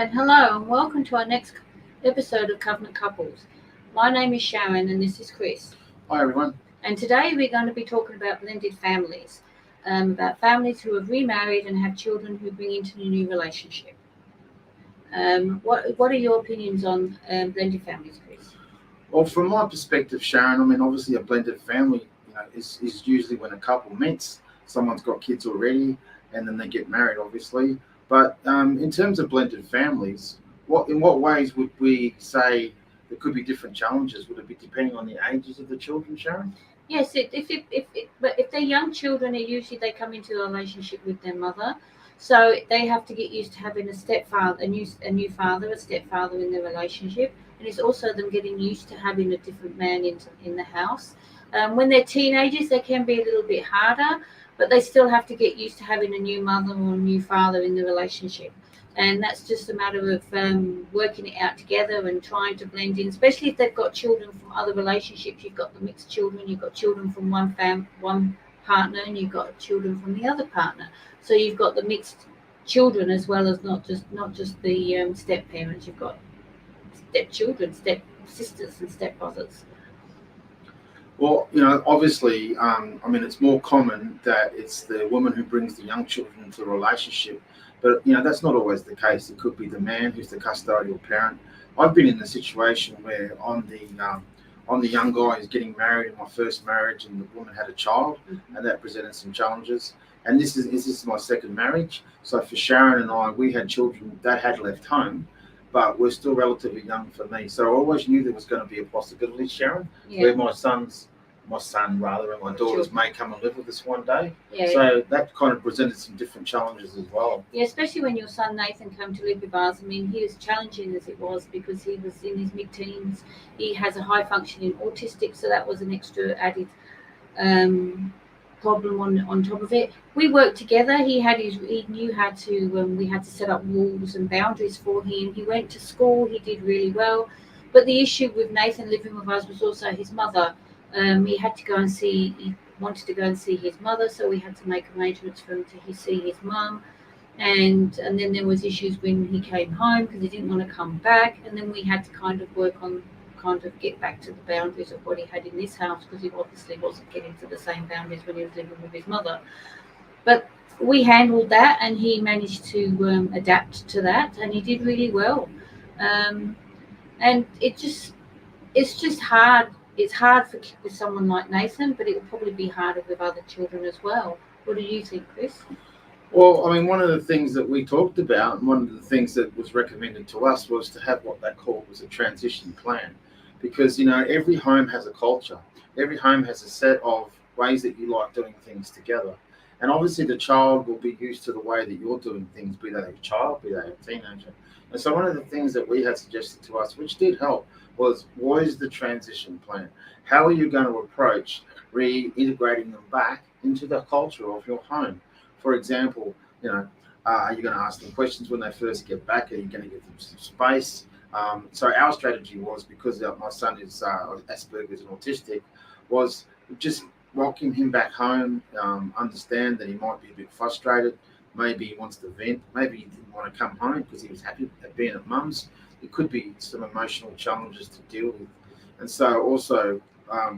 And hello, and welcome to our next episode of Covenant Couples. My name is Sharon, and this is Chris. Hi everyone. And today we're going to be talking about blended families, about families who have remarried and have children who bring into a new relationship. What are your opinions on blended families, Chris? Well, from my perspective, Sharon, obviously a blended family, is usually when a couple meets, someone's got kids already, and then they get married, obviously. But in terms of blended families, in what ways would we say there could be different challenges? Would it be depending on the ages of the children, Sharon? Yes, but if they're young children, they come into a relationship with their mother, so they have to get used to having a stepfather in their relationship, and it's also them getting used to having a different man in the house. When they're teenagers, they can be a little bit harder, but they still have to get used to having a new mother or a new father in the relationship. And that's just a matter of working it out together and trying to blend in, especially if they've got children from other relationships. You've got the mixed children, you've got children from one partner, and you've got children from the other partner. So you've got the mixed children as well as not just the step parents. You've got step children, step sisters, and step brothers. Well, obviously, it's more common that it's the woman who brings the young children into the relationship, but that's not always the case. It could be the man who's the custodial parent. I've been in the situation where I'm the young guy who's getting married in my first marriage, and the woman had a child, and that presented some challenges. And this is my second marriage. So for Sharon and I, we had children that had left home, but we're still relatively young for me. So I always knew there was going to be a possibility, Sharon, where my son rather, and my daughters may come and live with us one day. Yeah. So that kind of presented some different challenges as well. Yeah, especially when your son Nathan came to live with us. He was challenging as it was because he was in his mid-teens. He has a high functioning autistic, so that was an extra added problem on top of it. We worked together. He knew how to. We had to set up rules and boundaries for him. He went to school. He did really well. But the issue with Nathan living with us was also his mother. He wanted to go and see his mother, so we had to make arrangements for him to see his mum. And then there was issues when he came home because he didn't want to come back. And then we had to kind of work on get back to the boundaries of what he had in this house, because he obviously wasn't getting to the same boundaries when he was living with his mother. But we handled that, and he managed to adapt to that, and he did really well. And it's just hard. It's hard with someone like Nathan, but it will probably be harder with other children as well. What do you think, Chris? Well, one of the things that we talked about, and one of the things that was recommended to us, was to have what they called was a transition plan. Because, every home has a culture. Every home has a set of ways that you like doing things together. And obviously the child will be used to the way that you're doing things, be they a child, be they a teenager. And so one of the things that we had suggested to us, which did help, was what is the transition plan? How are you going to approach reintegrating them back into the culture of your home? For example, are you going to ask them questions when they first get back? Are you going to give them some space? So our strategy was, because my son is Asperger's and autistic, was just welcome him back home, understand that he might be a bit frustrated. Maybe he wants to vent. Maybe he didn't want to come home because he was happy at being at mum's. It could be some emotional challenges to deal with. And so also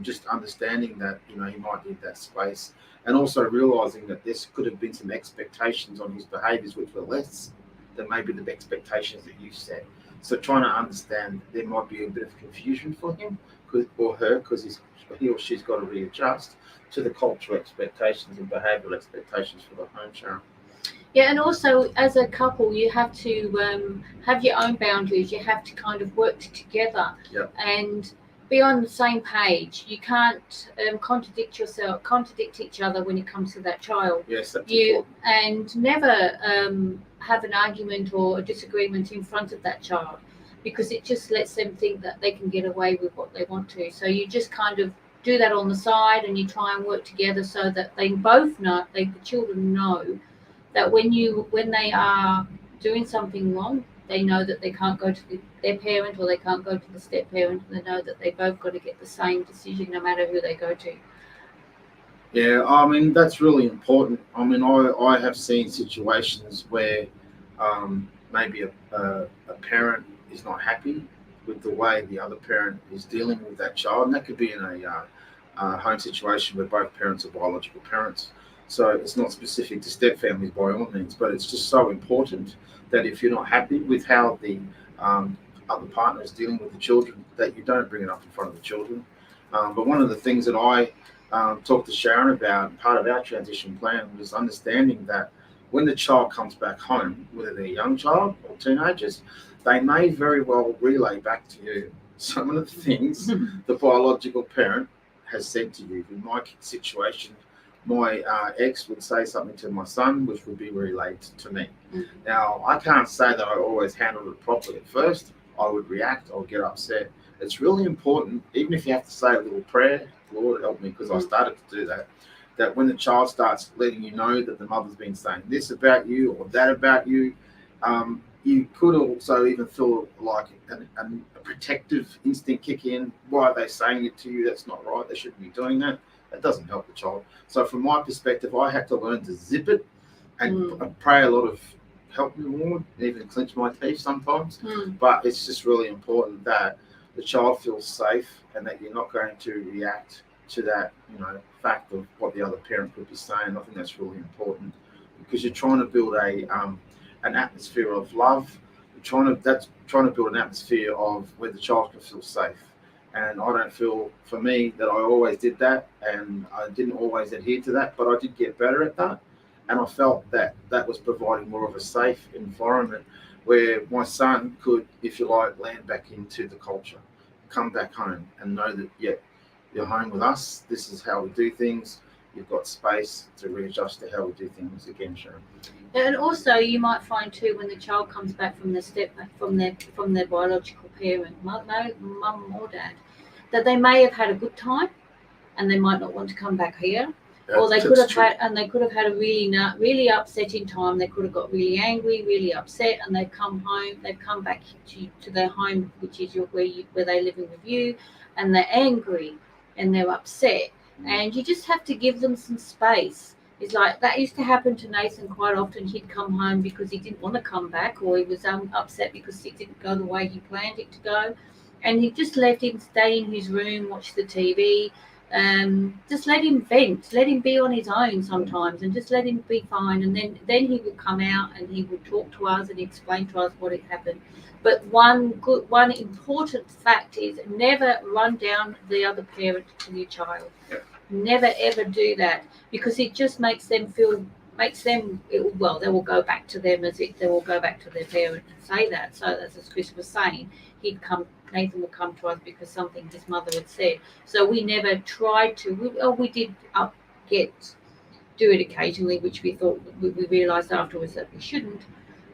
just understanding that, he might need that space, and also realising that this could have been some expectations on his behaviours which were less than maybe the expectations that you set. So trying to understand there might be a bit of confusion for him or her, because he or she's got to readjust to the cultural expectations and behavioural expectations for the home, Sharon. Yeah, and also as a couple, you have to have your own boundaries. You have to kind of work together and be on the same page. You can't contradict each other when it comes to that child. Yes, that's important. And never have an argument or a disagreement in front of that child, because it just lets them think that they can get away with what they want to. So you just kind of do that on the side, and you try and work together so that they both know, the children know, that when they are doing something wrong, they know that they can't go to their parent, or they can't go to the step parent. They know that they both got to get the same decision no matter who they go to. Yeah, that's really important. I have seen situations where, maybe a parent is not happy with the way the other parent is dealing with that child, and that could be in a home situation where both parents are biological parents. So it's not specific to step families by all means, but it's just so important that if you're not happy with how the other partner is dealing with the children, that you don't bring it up in front of the children. But one of the things that I talked to Sharon about, part of our transition plan, was understanding that when the child comes back home, whether they're a young child or teenagers, they may very well relay back to you some of the things the biological parent has said to you. In my situation, my ex would say something to my son, which would be relayed to me. Now, I can't say that I always handled it properly at first. I would react, I would get upset. It's really important, even if you have to say a little prayer, Lord help me, because I started to do that, that when the child starts letting you know that the mother's been saying this about you or that about you, you could also even feel like a protective instinct kick in. Why are they saying it to you? That's not right. They shouldn't be doing that. That doesn't help the child. So from my perspective, I had to learn to zip it and pray a lot of help me, Lord, even clench my teeth sometimes. But it's just really important that the child feels safe and that you're not going to react to that, fact of what the other parent could be saying. I think that's really important because you're trying to build an atmosphere of love. Trying to build an atmosphere of where the child can feel safe. And I don't feel, for me, that I always did that, and I didn't always adhere to that, but I did get better at that. And I felt that that was providing more of a safe environment where my son could, if you like, land back into the culture, come back home and know that, yeah, you're home with us. This is how we do things. You've got space to readjust to how we do things again, Sharon. And also, you might find too, when the child comes back from their biological parent, mum or dad, that they may have had a good time, and they might not want to come back here. Or they could have had a really upsetting time. They could have got really angry, really upset, and they've come home. They've come back to their home, which is where they're living with you, and they're angry and they're upset. And you just have to give them some space. It's like that used to happen to Nathan quite often. He'd come home because he didn't want to come back, or he was upset because it didn't go the way he planned it to go, and he just let him stay in his room, watch the TV. Just let him vent, let him be on his own sometimes, and just let him be fine. And then he would come out and he would talk to us and explain to us what had happened. But one important fact is never run down the other parent to your child. Yeah. Never ever do that, because it just makes them they will go back to them they will go back to their parent and say that. So as Chris was saying, Nathan will come to us because something his mother had said. So we never tried to. We did do it occasionally, which we thought we realised afterwards that we shouldn't.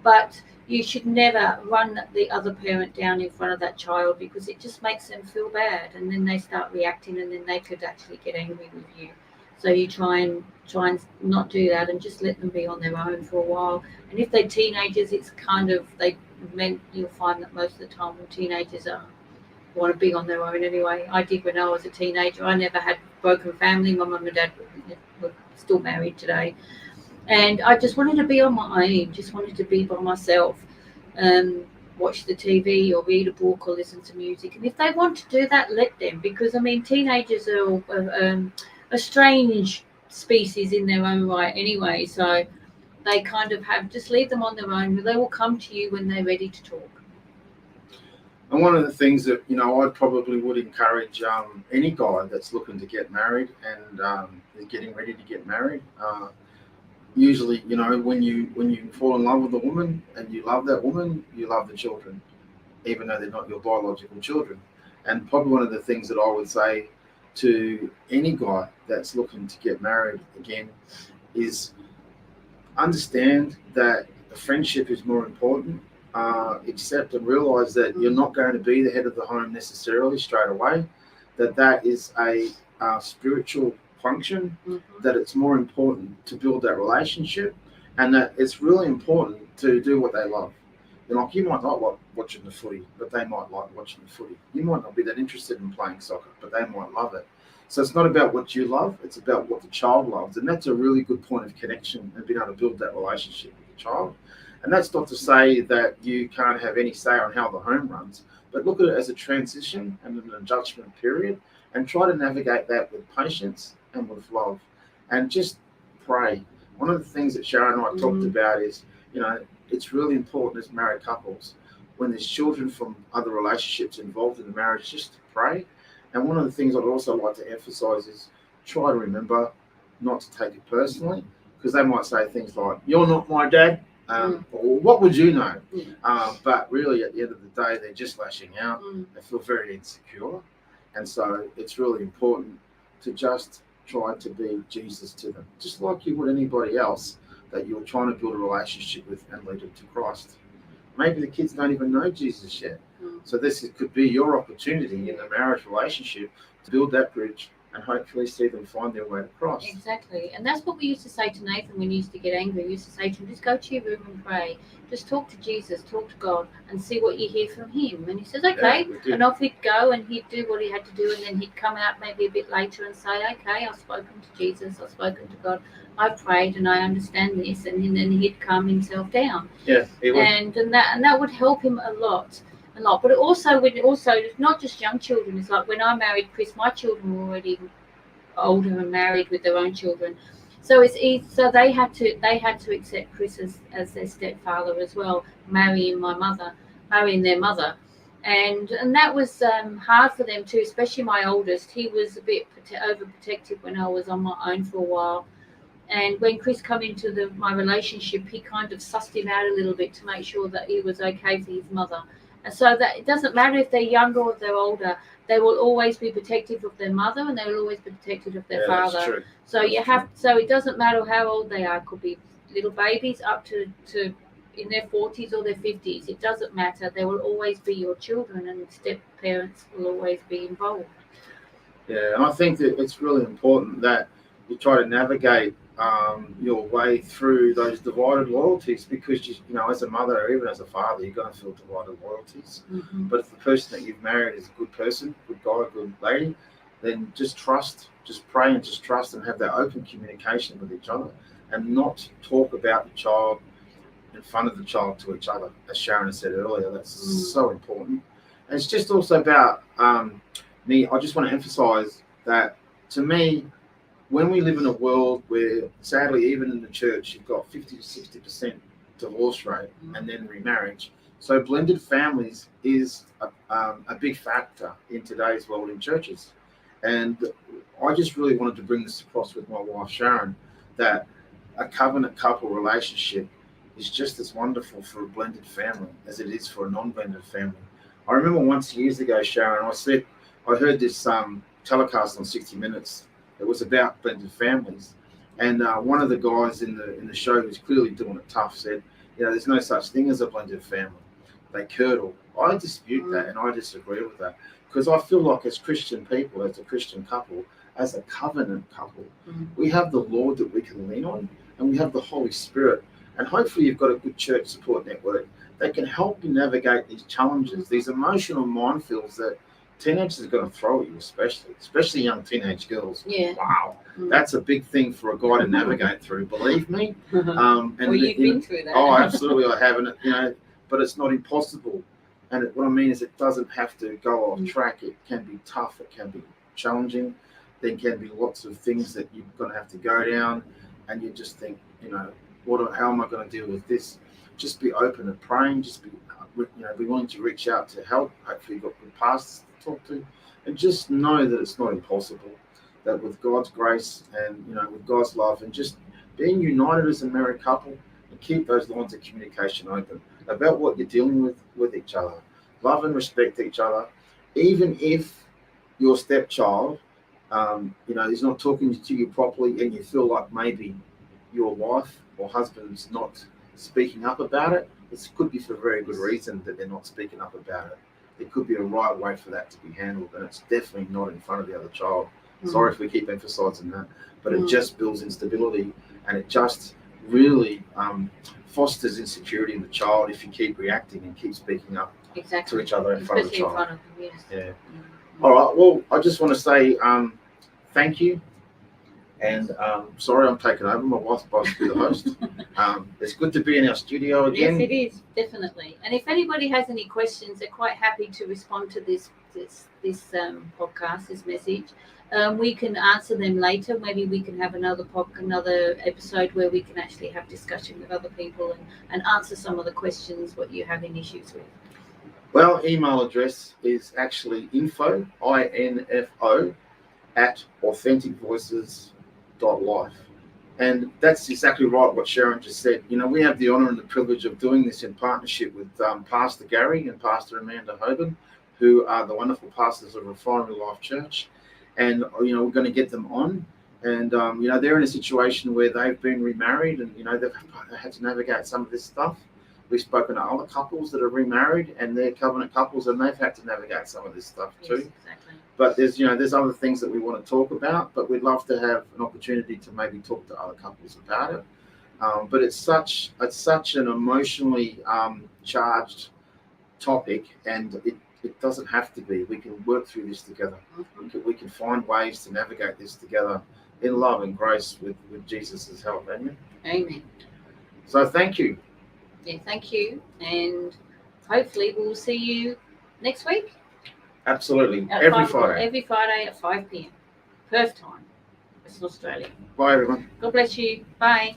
But you should never run the other parent down in front of that child, because it just makes them feel bad, and then they start reacting, and then they could actually get angry with you. So you try and not do that, and just let them be on their own for a while. And if they're teenagers, it's you'll find that most of the time when teenagers want to be on their own anyway. I did when I was a teenager. I never had broken family. My mum and dad were still married today. And I just wanted to be on my own, just wanted to be by myself, watch the TV or read a book or listen to music. And if they want to do that, let them, because, teenagers are a strange species in their own right anyway. So they kind of just leave them on their own. They will come to you when they're ready to talk. And one of the things that, I probably would encourage any guy that's looking to get married and is getting ready to get married, usually, when you fall in love with a woman and you love that woman, you love the children, even though they're not your biological children. And probably one of the things that I would say to any guy that's looking to get married again is understand that a friendship is more important. Accept and realize that you're not going to be the head of the home necessarily straight away, that is a spiritual function, that it's more important to build that relationship, and that it's really important to do what they love. You might not like watching the footy, but they might like watching the footy. You might not be that interested in playing soccer, but they might love it. So it's not about what you love, it's about what the child loves. And that's a really good point of connection and being able to build that relationship with the child. And that's not to say that you can't have any say on how the home runs, but look at it as a transition and an adjustment period, and try to navigate that with patience and with love, and just pray. One of the things that Sharon and I talked about is, it's really important as married couples, when there's children from other relationships involved in the marriage, just to pray. And one of the things I'd also like to emphasize is try to remember not to take it personally, because they might say things like, "You're not my dad," or "What would you know?" But really, at the end of the day, they're just lashing out. They feel very insecure. And so it's really important to just try to be Jesus to them, just like you would anybody else that you're trying to build a relationship with and lead them to Christ. Maybe the kids don't even know Jesus yet. So this could be your opportunity in the marriage relationship to build that bridge and hopefully see them find their way to Christ. Exactly. And that's what we used to say to Nathan when he used to get angry. We used to say to him, just go to your room and pray. Just talk to Jesus, talk to God, and see what you hear from him. And he says, okay. Yeah, and off he'd go, and he'd do what he had to do. And then he'd come out maybe a bit later and say, okay, I've spoken to Jesus, I've spoken to God, I've prayed, and I understand this. And then he'd calm himself down. Yeah, he would. And that would help him a lot. But also not just young children. It's like when I married Chris, my children were already older and married with their own children, so it's easy. So they had to accept Chris as their stepfather as well, marrying their mother, and that was hard for them too, especially my oldest. He was a bit overprotective when I was on my own for a while, and when Chris came into my relationship, he kind of sussed him out a little bit to make sure that he was okay for his mother. And so that it doesn't matter if they're younger or if they're older, they will always be protective of their mother, and they will always be protective of their father. That's true. So so it doesn't matter how old they are. It could be little babies up to in their 40s or their 50s. It doesn't matter. They will always be your children, and step parents will always be involved. Yeah, and I think that it's really important that you try to navigate your way through those divided loyalties, because as a mother or even as a father, you're going to feel divided loyalties. But if the person that you've married is a good person, good guy, good lady, then just pray and just trust, and have that open communication with each other, and not talk about the child in front of the child to each other, as Sharon said earlier. That's so important. And it's just also about me. I just want to emphasize that, to me, when we live in a world where, sadly, even in the church, you've got 50 to 60% divorce rate and then remarriage. So blended families is a big factor in today's world in churches. And I just really wanted to bring this across with my wife, Sharon, that a covenant couple relationship is just as wonderful for a blended family as it is for a non-blended family. I remember once years ago, Sharon, I heard this telecast on 60 Minutes. It was about blended families, and one of the guys in the show, who's clearly doing it tough, said, there's no such thing as a blended family. They curdle. I dispute that, and I disagree with that, because I feel like as Christian people, as a Christian couple, as a covenant couple, we have the Lord that we can lean on, and we have the Holy Spirit, and hopefully you've got a good church support network that can help you navigate these challenges, these emotional minefields that teenagers are going to throw at you, especially young teenage girls. Yeah. Wow. That's a big thing for a guy to navigate through, believe me. And you've been through that. Oh, absolutely, I haven't. But it's not impossible. And what I mean is, it doesn't have to go off track. It can be tough. It can be challenging. There can be lots of things that you're going to have to go down, and you just think, how am I going to deal with this? Just be open and praying. Just be willing to reach out to help. Hopefully, you've got good pastors to talk to, and just know that it's not impossible. That with God's grace and with God's love, and just being united as a married couple, and keep those lines of communication open about what you're dealing with each other. Love and respect each other, even if your stepchild, is not talking to you properly, and you feel like maybe your wife or husband's not speaking up about it. It could be for a very good reason that they're not speaking up about it. There could be a right way for that to be handled, and it's definitely not in front of the other child. Sorry if we keep emphasizing that, but it just builds instability, and it just really fosters insecurity in the child if you keep reacting and keep speaking up to each other in front of the child. In front of them, yes. Yeah. All right. Well, I just want to say thank you. And sorry, I'm taking over. My wife's supposed to be the host. It's good to be in our studio again. Yes, it is, definitely. And if anybody has any questions, they're quite happy to respond to this podcast, this message. We can answer them later. Maybe we can have another episode where we can actually have discussion with other people and answer some of the questions what you're having issues with. Well, email address is actually info, I-N-F-O, at authenticvoices.life. And that's exactly right what Sharon just said. You know, we have the honour and the privilege of doing this in partnership with Pastor Gary and Pastor Amanda Hoban, who are the wonderful pastors of Refinery Life Church. And, you know, we're going to get them on. And, you know, they're in a situation where they've been remarried and, you know, they've had to navigate some of this stuff. We've spoken to other couples that are remarried and they're covenant couples and they've had to navigate some of this stuff too. Yes, exactly. But there's other things that we want to talk about, but we'd love to have an opportunity to maybe talk to other couples about it. But it's such an emotionally charged topic, and it doesn't have to be. We can work through this together. Mm-hmm. We can find ways to navigate this together in love and grace with Jesus' help. Amen. Amen. So thank you. Yeah, thank you. And hopefully we'll see you next week. Absolutely. Every Friday. Every Friday at 5 p.m. Perth time. It's Australia. Bye, everyone. God bless you. Bye.